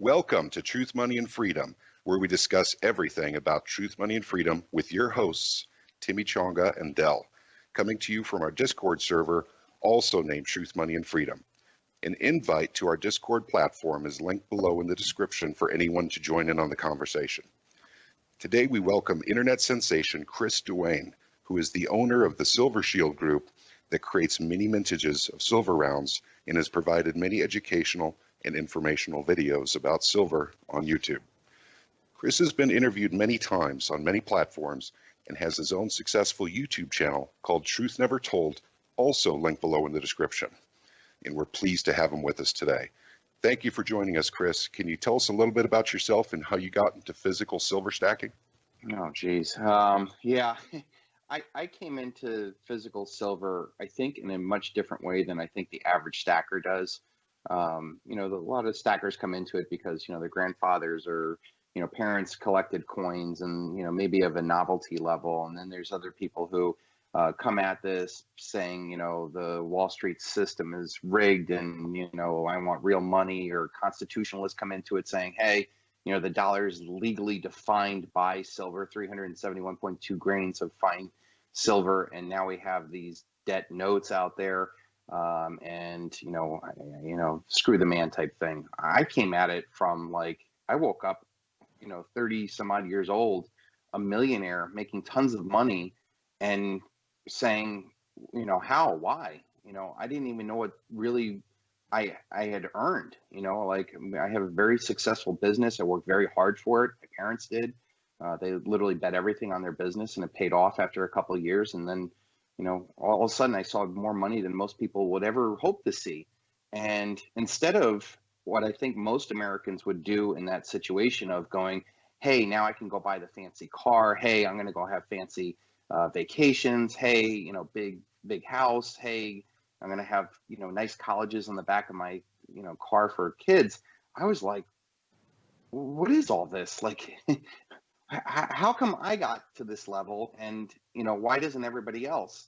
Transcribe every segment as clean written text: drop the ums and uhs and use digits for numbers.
Welcome to Truth, Money, and Freedom, where we discuss everything about truth, money, and freedom with your hosts, Timmy Chonga and Dell, coming to you from our Discord server, also named Truth, Money, and Freedom. An invite to our Discord platform is linked below in the description for anyone to join in on the conversation. Today we welcome internet sensation Chris Duane, who is the owner of the Silver Shield Group that creates mini-mintages of silver rounds and has provided many educational and informational videos about silver on YouTube. Chris has been interviewed many times on many platforms and has his own successful YouTube channel called Truth Never Told, also linked below in the description. And we're pleased to have him with us today. Thank you for joining us, Chris. Can you tell us a little bit about yourself and how you got into physical silver stacking? Oh, geez. Yeah, I came into physical silver, I think, in a much different way than I think the average stacker does. A lot of stackers come into it because, their grandfathers or, parents collected coins and, maybe of a novelty level. And then there's other people who come at this saying, the Wall Street system is rigged and, I want real money, or constitutionalists come into it saying, hey, the dollar is legally defined by silver, 371.2 grains of fine silver. And now we have these debt notes out there. Screw the man type thing. I came at it from I woke up, 30 some odd years old, a millionaire making tons of money and saying, how, why, I didn't even know what really I had earned, I have a very successful business. I worked very hard for it. My parents did. They literally bet everything on their business and it paid off after a couple of years. And then, all of a sudden I saw more money than most people would ever hope to see. And instead of what I think most Americans would do in that situation of going, hey, now I can go buy the fancy car. Hey, I'm going to go have fancy vacations. Hey, big house. Hey, I'm going to have, nice colleges on the back of my, car for kids. I was like, what is all this? How come I got to this level and, why doesn't everybody else?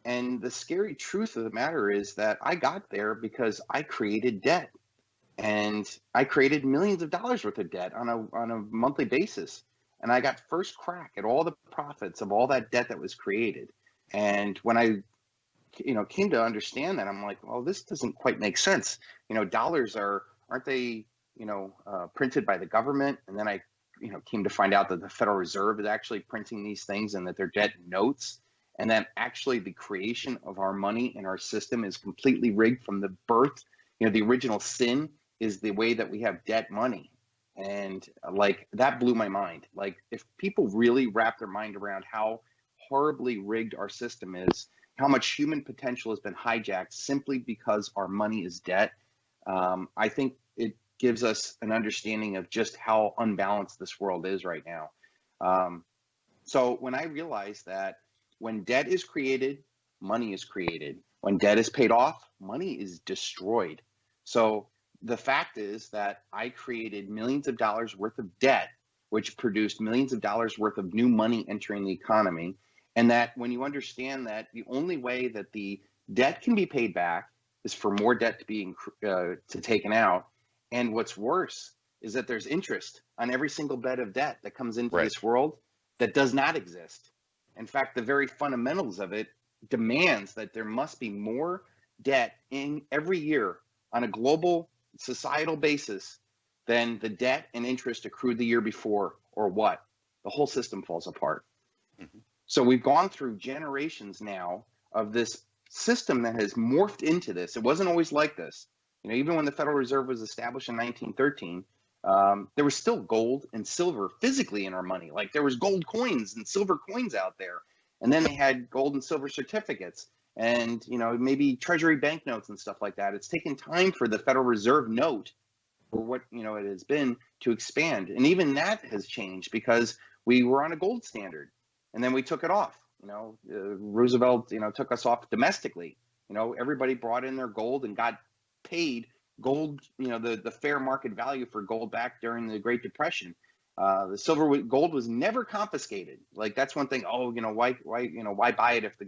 And the scary truth of the matter is that I got there because I created debt, and I created millions of dollars worth of debt on a monthly basis. And I got first crack at all the profits of all that debt that was created. And when I, came to understand that, I'm like, well, this doesn't quite make sense. Dollars aren't they, printed by the government? And then I came to find out that the Federal Reserve is actually printing these things and that they're debt notes, and that actually the creation of our money in our system is completely rigged from the birth. The original sin is the way that we have debt money. And that blew my mind. If people really wrap their mind around how horribly rigged our system is, how much human potential has been hijacked simply because our money is debt, I think it gives us an understanding of just how unbalanced this world is right now. So when I realized that when debt is created, money is created. When debt is paid off, money is destroyed. So the fact is that I created millions of dollars worth of debt, which produced millions of dollars worth of new money entering the economy. And that when you understand that the only way that the debt can be paid back is for more debt to be taken out. And what's worse is that there's interest on every single bed of debt that comes into this world that does not exist. In fact, the very fundamentals of it demands that there must be more debt in every year on a global societal basis than the debt and interest accrued the year before, or what? The whole system falls apart. Mm-hmm. So we've gone through generations now of this system that has morphed into this. It wasn't always like this. Even when the Federal Reserve was established in 1913, there was still gold and silver physically in our money. There was gold coins and silver coins out there. And then they had gold and silver certificates and, maybe treasury banknotes and stuff like that. It's taken time for the Federal Reserve note, for what, it has been, to expand. And even that has changed because we were on a gold standard and then we took it off. Roosevelt, took us off domestically. Everybody brought in their gold and got paid gold, the fair market value for gold back during the Great Depression. The gold was never confiscated. That's one thing. Oh, why buy it if the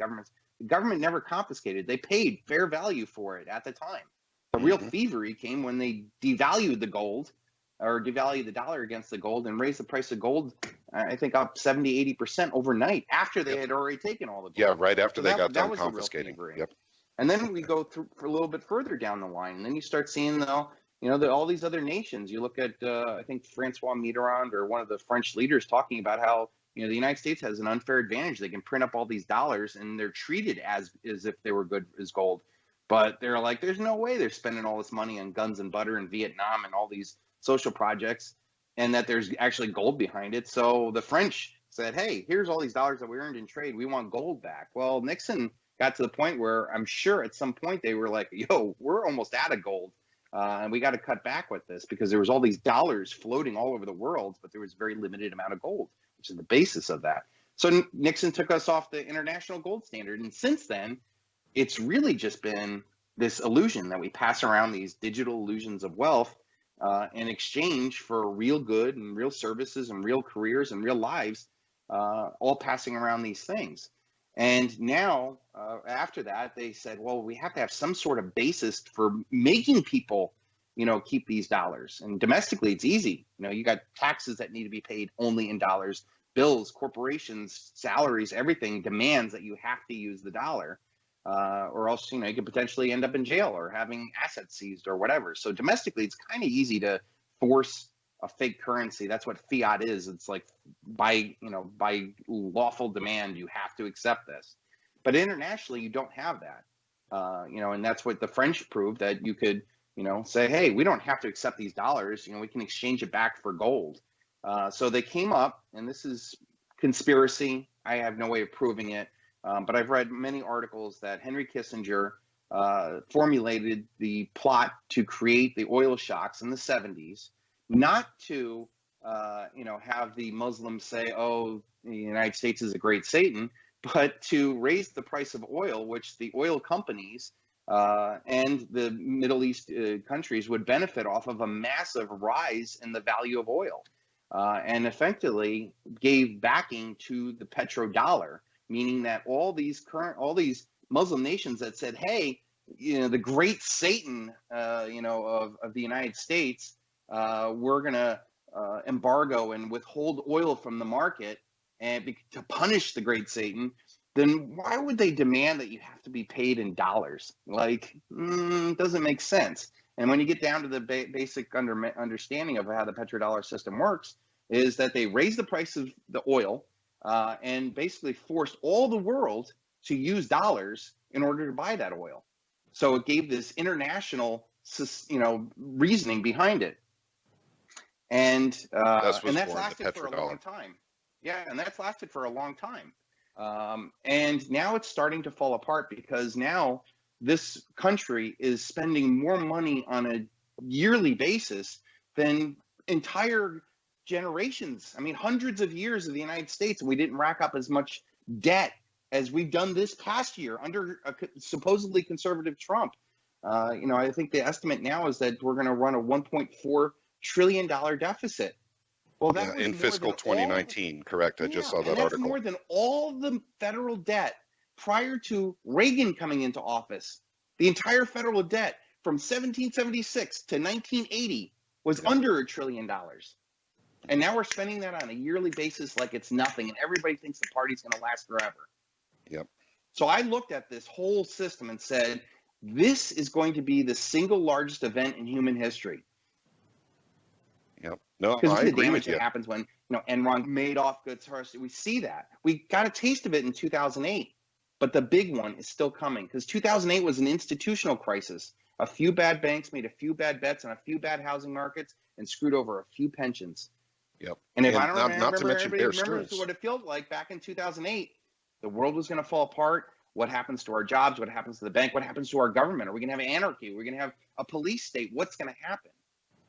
government never confiscated? They paid fair value for it at the time. The real thievery came when they devalued the gold or devalue the dollar against the gold and raise the price of gold, I think up 70-80% overnight after they had already taken all the gold. Yeah, right after they got done was confiscating. Yep. And then we go through for a little bit further down the line, and then you start seeing all these other nations. You look at I think Francois Mitterrand or one of the French leaders talking about how the United States has an unfair advantage. They can print up all these dollars and they're treated as if they were good as gold. But they're like, there's no way they're spending all this money on guns and butter in Vietnam and all these social projects, and that there's actually gold behind it. So the French said, hey, here's all these dollars that we earned in trade. We want gold back. Well, Nixon got to the point where I'm sure at some point they were like, yo, we're almost out of gold. And we got to cut back with this because there was all these dollars floating all over the world, but there was very limited amount of gold, which is the basis of that. So Nixon took us off the international gold standard. And since then, it's really just been this illusion that we pass around these digital illusions of wealth in exchange for real good and real services and real careers and real lives, all passing around these things. And now, after that, they said, well, we have to have some sort of basis for making people, keep these dollars. And domestically, it's easy. You got taxes that need to be paid only in dollars, bills, corporations, salaries, everything demands that you have to use the dollar. Or else, you could potentially end up in jail or having assets seized or whatever. So domestically, it's kind of easy to force a fake currency. That's what fiat is. It's like by lawful demand, you have to accept this. But internationally, you don't have that. And that's what the French proved, that you could, say, hey, we don't have to accept these dollars. We can exchange it back for gold. So they came up, and this is conspiracy. I have no way of proving it. But I've read many articles that Henry Kissinger formulated the plot to create the oil shocks in the 70s, not to, have the Muslims say, oh, the United States is a great Satan, but to raise the price of oil, which the oil companies and the Middle East countries would benefit off of a massive rise in the value of oil, and effectively gave backing to the petrodollar. Meaning that all these Muslim nations that said, hey, the great Satan, of the United States, we're going to embargo and withhold oil from the market and to punish the great Satan, then why would they demand that you have to be paid in dollars? It doesn't make sense. And when you get down to the basic understanding of how the petrodollar system works, is that they raise the price of the oil, and basically forced all the world to use dollars in order to buy that oil. So it gave this international, reasoning behind it. And that's lasted for a long time. Yeah, and that's lasted for a long time. And now it's starting to fall apart because now this country is spending more money on a yearly basis than entire generations. I mean, hundreds of years of the United States, and we didn't rack up as much debt as we've done this past year under a supposedly conservative Trump. I think the estimate now is that we're going to run a $1.4 trillion deficit. Well, that was in fiscal 2019, correct? I just saw that article. That's more than all the federal debt prior to Reagan coming into office. The entire federal debt from 1776 to 1980 was under $1 trillion. And now we're spending that on a yearly basis like it's nothing, and everybody thinks the party's going to last forever. Yep. So I looked at this whole system and said, this is going to be the single largest event in human history. Yep. No, because I the agree damage with you. that happens when Enron, Madoff, Goods, we see that. We got a taste of it in 2008, but the big one is still coming because 2008 was an institutional crisis. A few bad banks made a few bad bets on a few bad housing markets and screwed over a few pensions. Yep. And if I don't not to mention Bear remember what it felt like back in 2008, the world was going to fall apart. What happens to our jobs? What happens to the bank? What happens to our government? Are we going to have anarchy? Are we going to have a police state? What's going to happen?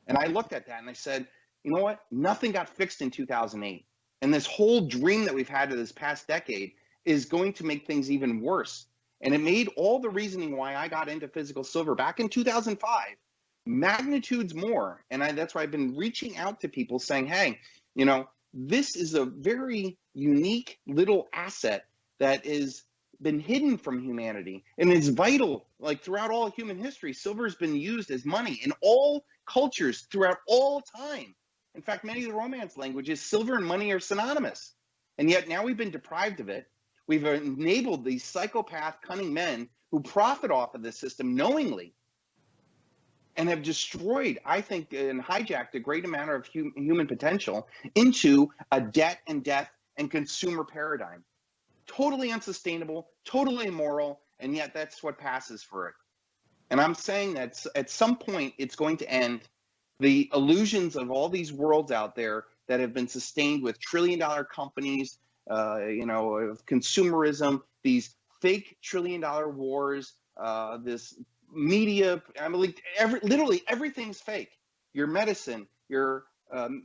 And I looked at that and I said, you know what? Nothing got fixed in 2008. And this whole dream that we've had of this past decade is going to make things even worse. And it made all the reasoning why I got into physical silver back in 2005 magnitudes more. And that's why I've been reaching out to people saying, hey, this is a very unique little asset that is been hidden from humanity and is vital. Like throughout all human history, silver has been used as money in all cultures throughout all time. In fact, many of the Romance languages, silver and money are synonymous. And yet now we've been deprived of it. We've enabled these psychopath, cunning men who profit off of this system knowingly and have destroyed, I think, and hijacked a great amount of human potential into a debt and death and consumer paradigm. Totally unsustainable, totally immoral, and yet that's what passes for it. And I'm saying that at some point it's going to end. The illusions of all these worlds out there that have been sustained with trillion-dollar companies, of consumerism, these fake trillion-dollar wars, this media. I mean, literally everything's fake. Your medicine, your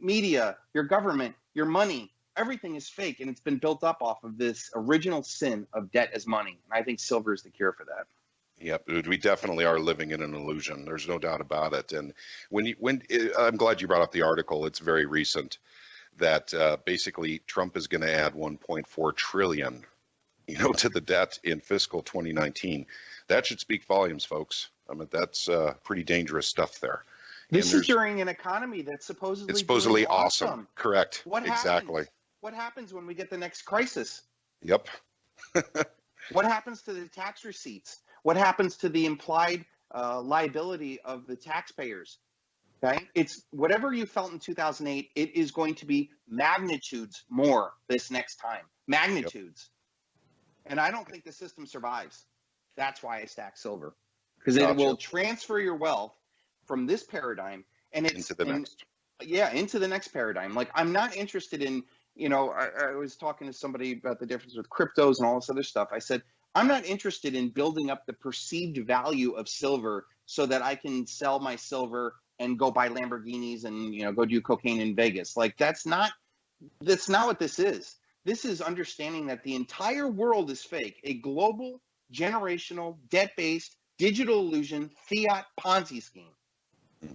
media, your government, your money, everything is fake, and it's been built up off of this original sin of debt as money. And I think silver is the cure for that. Yep, we definitely are living in an illusion. There's no doubt about it. And I'm glad you brought up the article. It's very recent that basically Trump is going to add 1.4 trillion, to the debt in fiscal 2019. That should speak volumes, folks. I mean, that's pretty dangerous stuff there. This is during an economy that's supposedly awesome. Correct. Exactly. What happens when we get the next crisis? Yep. What happens to the tax receipts? What happens to the implied liability of the taxpayers? Okay, it's whatever you felt in 2008. It is going to be magnitudes more this next time. Magnitudes, and I don't think the system survives. That's why I stack silver, because it will transfer your wealth from this paradigm and it's into the next. Yeah, into the next paradigm. Like I'm not interested in. I was talking to somebody about the difference with cryptos and all this other stuff. I said, I'm not interested in building up the perceived value of silver so that I can sell my silver and go buy Lamborghinis and, go do cocaine in Vegas. Like that's not what this is. This is understanding that the entire world is fake, a global, generational, debt-based, digital illusion, fiat Ponzi scheme.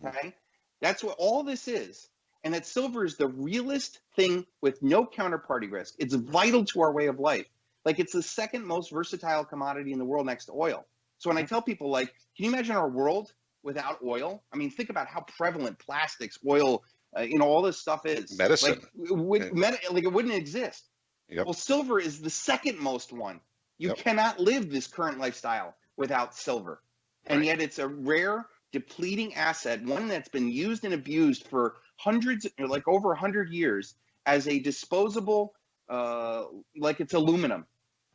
Okay? That's what all this is. And that silver is the realest thing with no counterparty risk. It's vital to our way of life. Like it's the second most versatile commodity in the world next to oil. So when I tell people, like, can you imagine our world without oil? I mean, think about how prevalent plastics, oil, all this stuff is. Medicine. Like it wouldn't exist. Yep. Well, silver is the second most one. You cannot live this current lifestyle without silver. And yet it's a rare, depleting asset, one that's been used and abused for over 100 years as a disposable, like it's aluminum.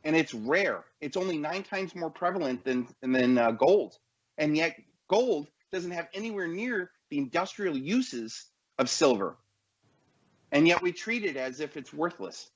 And it's rare. It's only 9 times more prevalent than gold. And yet gold doesn't have anywhere near the industrial uses of silver. And yet we treat it as if it's worthless.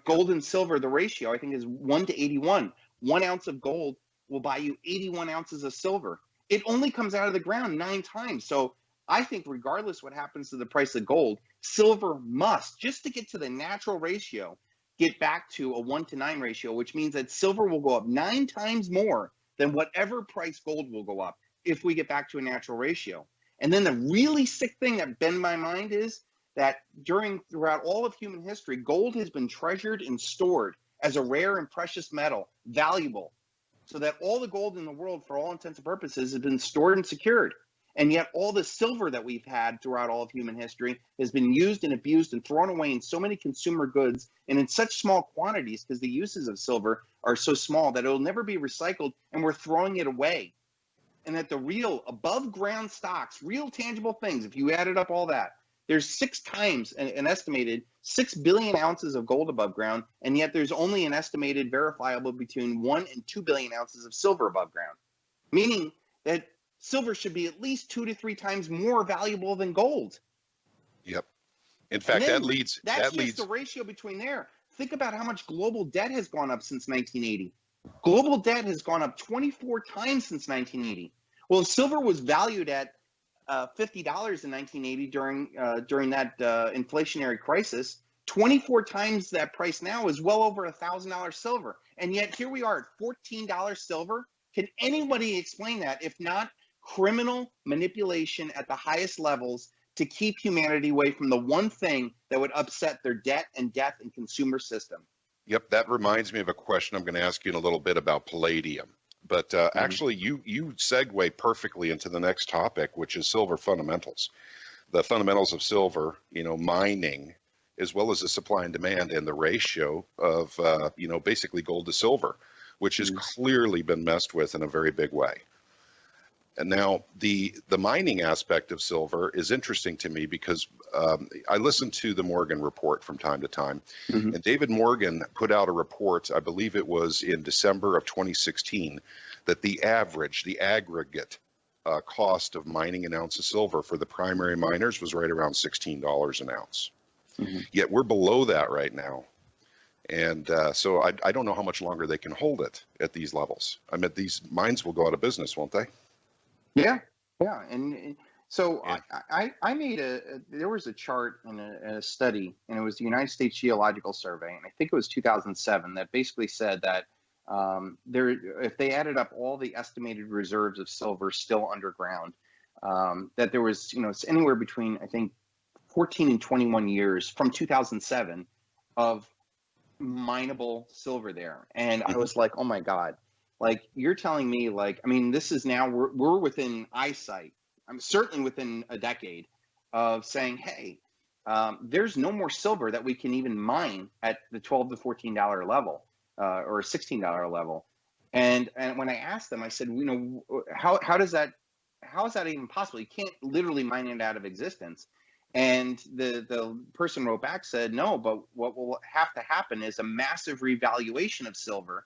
Gold and silver, the ratio, I think, is 1 to 81. 1 ounce of gold will buy you 81 ounces of silver. It only comes out of the ground 9 times. So I think regardless what happens to the price of gold, silver must, just to get to the natural ratio, get back to a 1 to 9 ratio, which means that silver will go up 9 times more than whatever price gold will go up if we get back to a natural ratio. And then the really sick thing that bends my mind is that throughout all of human history, gold has been treasured and stored as a rare and precious metal, valuable, so that all the gold in the world, for all intents and purposes, has been stored and secured. And yet all the silver that we've had throughout all of human history has been used and abused and thrown away in so many consumer goods and in such small quantities because the uses of silver are so small that it'll never be recycled, and we're throwing it away. And that the real above ground stocks, real tangible things, if you added up all that, there's 6 times an estimated 6 billion ounces of gold above ground, and yet there's only an estimated verifiable between 1 and 2 billion ounces of silver above ground, meaning that silver should be at least 2 to 3 times more valuable than gold. Yep. In fact, that leads the ratio between there. Think about how much global debt has gone up since 1980. Global debt has gone up 24 times since 1980. Well, silver was valued at $50 in 1980 during that inflationary crisis. 24 times that price now is well over $1,000 silver. And yet here we are at $14 silver. Can anybody explain that if not criminal manipulation at the highest levels to keep humanity away from the one thing that would upset their debt and death and consumer system? Yep, that reminds me of a question I'm going to ask you in a little bit about palladium. But actually, you segue perfectly into the next topic, which is silver fundamentals. The fundamentals of silver, mining, as well as the supply and demand and the ratio of, basically gold to silver, which has clearly been messed with in a very big way. And now the mining aspect of silver is interesting to me because I listen to the Morgan report from time to time, and David Morgan put out a report, I believe it was in December of 2016, that the aggregate cost of mining an ounce of silver for the primary miners was right around $16 an ounce. Yet we're below that right now. And so I don't know how much longer they can hold it at these levels. I mean, these mines will go out of business, won't they? Yeah. And so I made there was a chart in a study, and it was the United States Geological Survey, and I think it was 2007, that basically said that if they added up all the estimated reserves of silver still underground, that there was, it's anywhere between, I think, 14 and 21 years from 2007 of mineable silver there. And I was like, oh my God, like, you're telling me, like, I mean, this is now, we're within eyesight. I'm certainly within a decade of saying, hey, there's no more silver that we can even mine at the $12 to $14 level, or $16 level. And when I asked them, I said, how is that even possible? You can't literally mine it out of existence. And the person wrote back, said, no, but what will have to happen is a massive revaluation of silver,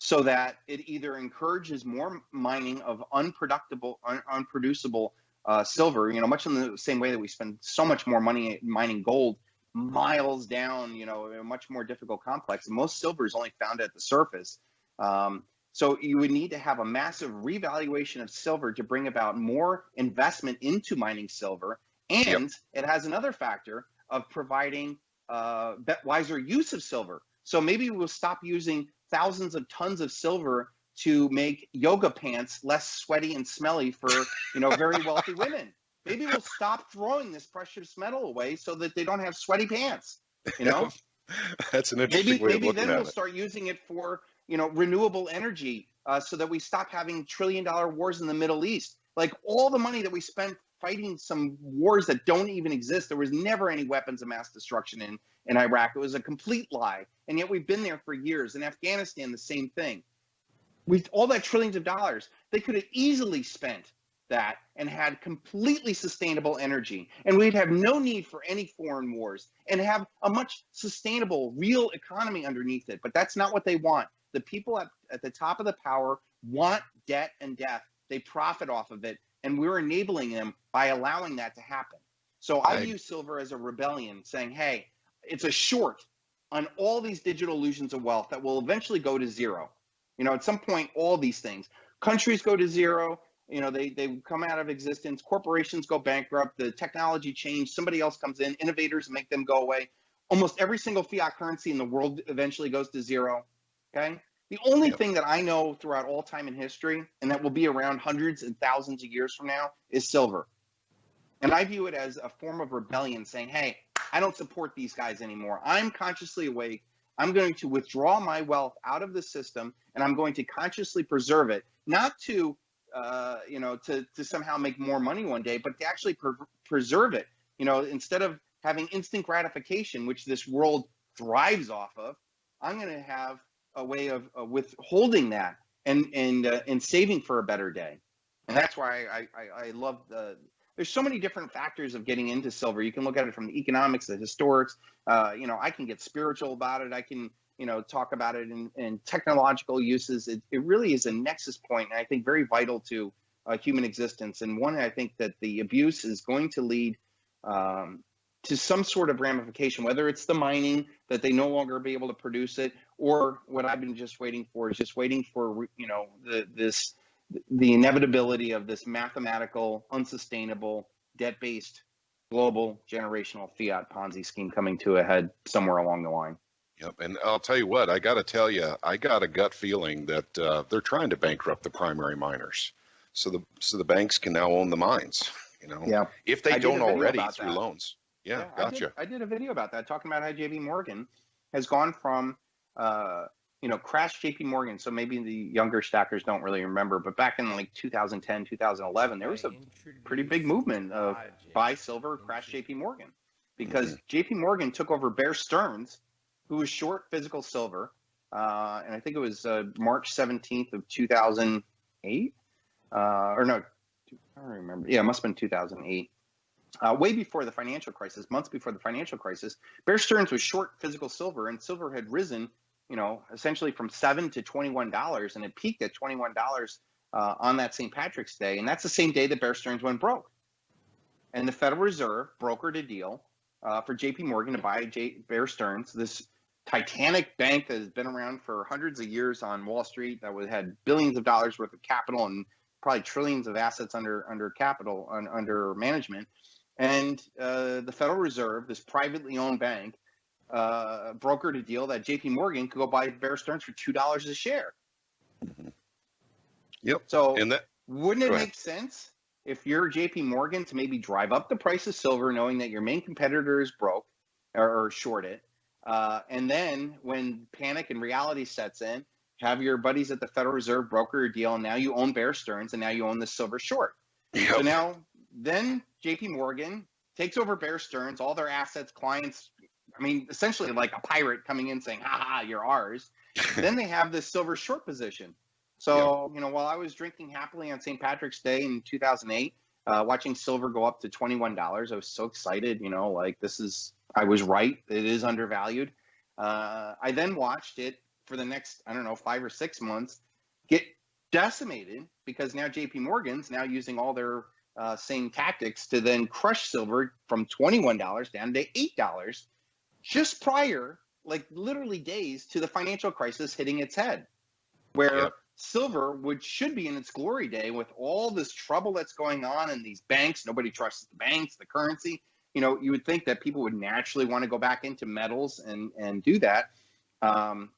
so that it either encourages more mining of unproducible silver, much in the same way that we spend so much more money mining gold miles down, a much more difficult complex. And most silver is only found at the surface. So you would need to have a massive revaluation of silver to bring about more investment into mining silver. And it has another factor of providing wiser use of silver. So maybe we'll stop using thousands of tons of silver to make yoga pants less sweaty and smelly for, very wealthy women. Maybe we'll stop throwing this precious metal away so that they don't have sweaty pants, That's an interesting way of looking at it. Maybe then we'll start using it for, renewable energy, so that we stop having $1 trillion wars in the Middle East. Like, all the money that we spent fighting some wars that don't even exist. There was never any weapons of mass destruction in Iraq. It was a complete lie. And yet we've been there for years. In Afghanistan, the same thing. With all that trillions of dollars, they could have easily spent that and had completely sustainable energy. And we'd have no need for any foreign wars and have a much sustainable, real economy underneath it. But that's not what they want. The people at the top of the power want debt and death. They profit off of it. And we're enabling them by allowing that to happen. So I view silver as a rebellion, saying, hey, it's a short on all these digital illusions of wealth that will eventually go to zero. At some point, all these things, countries go to zero, they come out of existence, corporations go bankrupt, the technology change, somebody else comes in, innovators make them go away. Almost every single fiat currency in the world eventually goes to zero, okay? The only thing that I know throughout all time in history, and that will be around hundreds and thousands of years from now, is silver. And I view it as a form of rebellion, saying, hey, I don't support these guys anymore. I'm consciously awake. I'm going to withdraw my wealth out of the system, and I'm going to consciously preserve it, not to, to somehow make more money one day, but to actually preserve it. Instead of having instant gratification, which this world thrives off of, I'm going to have a way of withholding that and saving for a better day. And that's why I love there's so many different factors of getting into silver. You can look at it from the economics, the historics. I can get spiritual about it. I can, talk about it in technological uses. It really is a nexus point, and I think very vital to human existence. And one, I think that the abuse is going to lead to some sort of ramification, whether it's the mining, that they no longer be able to produce it, or what I've been just waiting for, the inevitability of this mathematical, unsustainable, debt-based, global, generational fiat Ponzi scheme coming to a head somewhere along the line. Yep, and I'll tell you what, I got to tell you, I got a gut feeling that they're trying to bankrupt the primary miners, so the banks can now own the mines. If they don't already through loans. Yeah, gotcha. I did a video about that, talking about how JP Morgan has gone from crashed JP Morgan. So maybe the younger stackers don't really remember, but back in like 2010, 2011, there was a pretty big movement of buy silver, crash JP Morgan, because JP Morgan took over Bear Stearns, who was short physical silver. And I think it was March 17th of 2008, or no, I don't remember. Yeah, it must have been 2008. Way before the financial crisis, months before the financial crisis, Bear Stearns was short physical silver, and silver had risen, essentially from $7 to $21, and it peaked at $21 on that St. Patrick's Day, and that's the same day that Bear Stearns went broke. And the Federal Reserve brokered a deal for JP Morgan to buy Bear Stearns, this titanic bank that has been around for hundreds of years on Wall Street, that had billions of dollars worth of capital and probably trillions of assets under capital, under management. And the Federal Reserve, this privately owned bank, brokered a deal that JP Morgan could go buy Bear Stearns for $2 a share. Yep. So wouldn't it make sense if you're JP Morgan to maybe drive up the price of silver, knowing that your main competitor is broke or short it, and then when panic and reality sets in, have your buddies at the Federal Reserve broker a deal, and now you own Bear Stearns, and now you own the silver short. Yep. So then JP Morgan takes over Bear Stearns, all their assets, clients, essentially like a pirate coming in saying, ha, you're ours. Then they have this silver short position. So, while I was drinking happily on St. Patrick's Day in 2008, watching silver go up to $21, I was so excited, I was right. It is undervalued. I then watched it for the next, 5 or 6 months get decimated, because now JP Morgan's now using all their same tactics to then crush silver from $21 down to $8 just prior, like literally days, to the financial crisis hitting its head, where silver should be in its glory day with all this trouble that's going on in these banks. Nobody trusts the banks, the currency. You would think that people would naturally want to go back into metals and do that.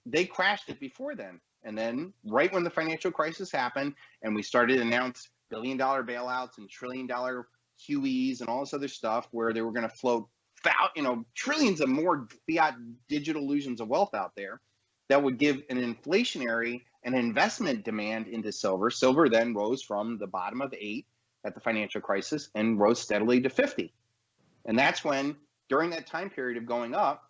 They crashed it before then. And then right when the financial crisis happened and we started to announce billion-dollar bailouts and trillion-dollar QEs and all this other stuff where they were going to float trillions of more fiat digital illusions of wealth out there that would give an inflationary and investment demand into silver. Silver then rose from the bottom of 8 at the financial crisis and rose steadily to 50. And that's when, during that time period of going up,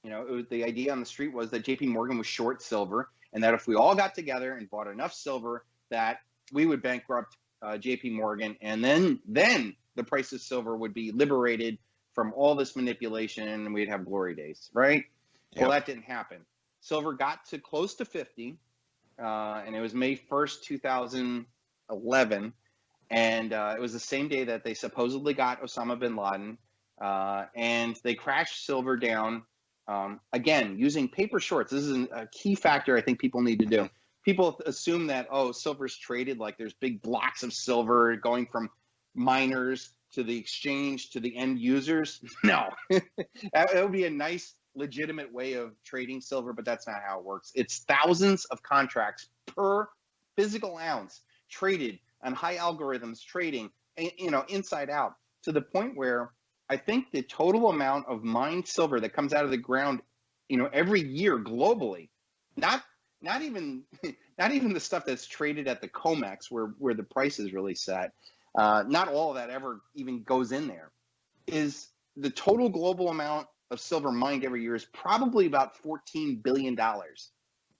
the idea on the street was that JP Morgan was short silver, and that if we all got together and bought enough silver, that we would bankrupt JP Morgan, and then the price of silver would be liberated from all this manipulation, and we'd have glory days, right? Yep. Well, that didn't happen. Silver got to close to 50, and it was May 1st, 2011, and it was the same day that they supposedly got Osama bin Laden, and they crashed silver down, again, using paper shorts. This is a key factor I think people need to do. People assume that, silver's traded, like there's big blocks of silver going from miners to the exchange to the end users. No, that would be a nice, legitimate way of trading silver, but that's not how it works. It's thousands of contracts per physical ounce traded on high algorithms trading, inside out, to the point where I think the total amount of mined silver that comes out of the ground, every year globally, not even the stuff that's traded at the COMEX where the price is really set, not all of that ever even goes in there, is the total global amount of silver mined every year is probably about $14 billion.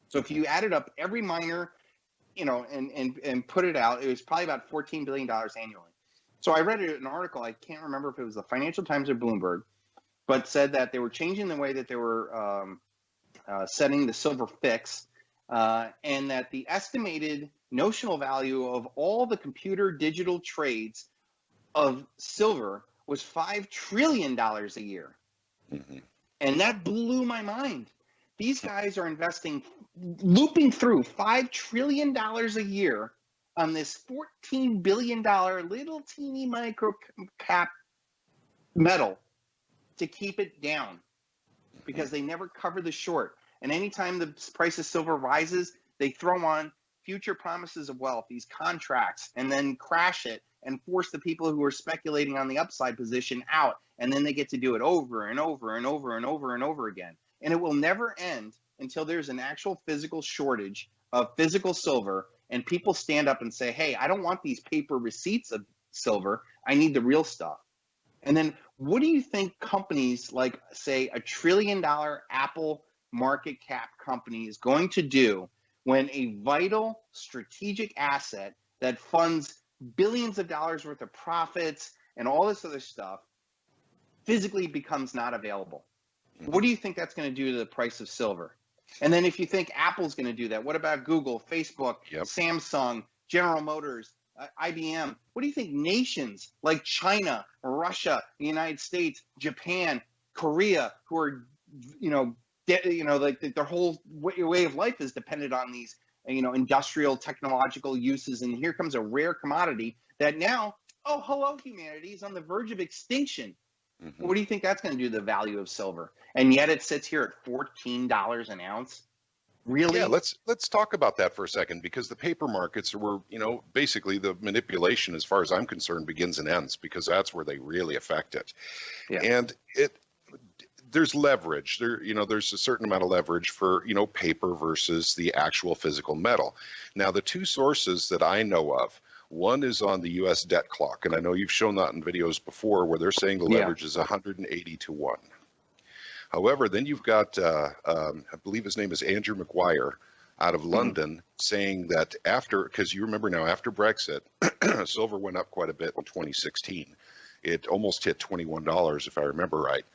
So if you added up every miner, and put it out, it was probably about $14 billion annually. So I read an article, I can't remember if it was the Financial Times or Bloomberg, but said that they were changing the way that they were setting the silver fix, and that the estimated notional value of all the computer digital trades of silver was $5 trillion a year. Mm-hmm. And that blew my mind. These guys are investing, looping through $5 trillion a year on this $14 billion little teeny micro cap metal to keep it down, because they never cover the short. And anytime the price of silver rises, they throw on future promises of wealth, these contracts, and then crash it and force the people who are speculating on the upside position out. And then they get to do it over and over and over and over and over again. And it will never end until there's an actual physical shortage of physical silver and people stand up and say, hey, I don't want these paper receipts of silver. I need the real stuff. And then what do you think companies like, say, $1 trillion Apple market cap company is going to do when a vital strategic asset that funds billions of dollars worth of profits and all this other stuff physically becomes not available? What do you think that's going to do to the price of silver? And then if you think Apple's going to do that, what about Google, Facebook, Samsung, General Motors, IBM? What do you think nations like China, Russia, the United States, Japan, Korea, who are, like their whole way of life is dependent on these, industrial technological uses. And here comes a rare commodity that now, oh, hello, humanity is on the verge of extinction. What do you think that's going to do to the value of silver? And yet it sits here at $14 an ounce. Really? Yeah, let's talk about that for a second, because the paper markets were, basically the manipulation, as far as I'm concerned, begins and ends, because that's where they really affect it. Yeah. And there's leverage. There's a certain amount of leverage for, paper versus the actual physical metal. Now, the two sources that I know of, one is on the U.S. debt clock, and I know you've shown that in videos before, where they're saying the leverage is 180 to 1. However, then you've got, I believe his name is Andrew McGuire out of London, saying that because you remember now, after Brexit, silver went up quite a bit in 2016. It almost hit $21, if I remember right.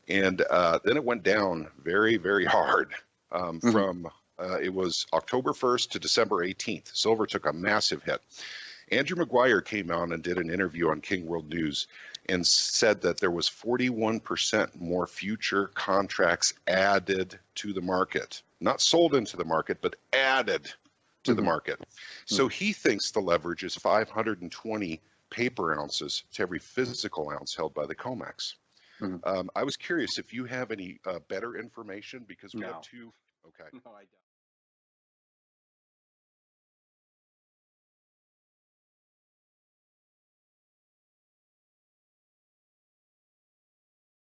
And then it went down very, very hard from, it was October 1st to December 18th. Silver took a massive hit. Andrew McGuire came on and did an interview on King World News and said that there was 41% more future contracts added to the market, not sold into the market, but added to the market. So he thinks the leverage is 520 paper ounces to every physical ounce held by the COMEX. I was curious if you have any better information, because we have two. Okay. No, I don't.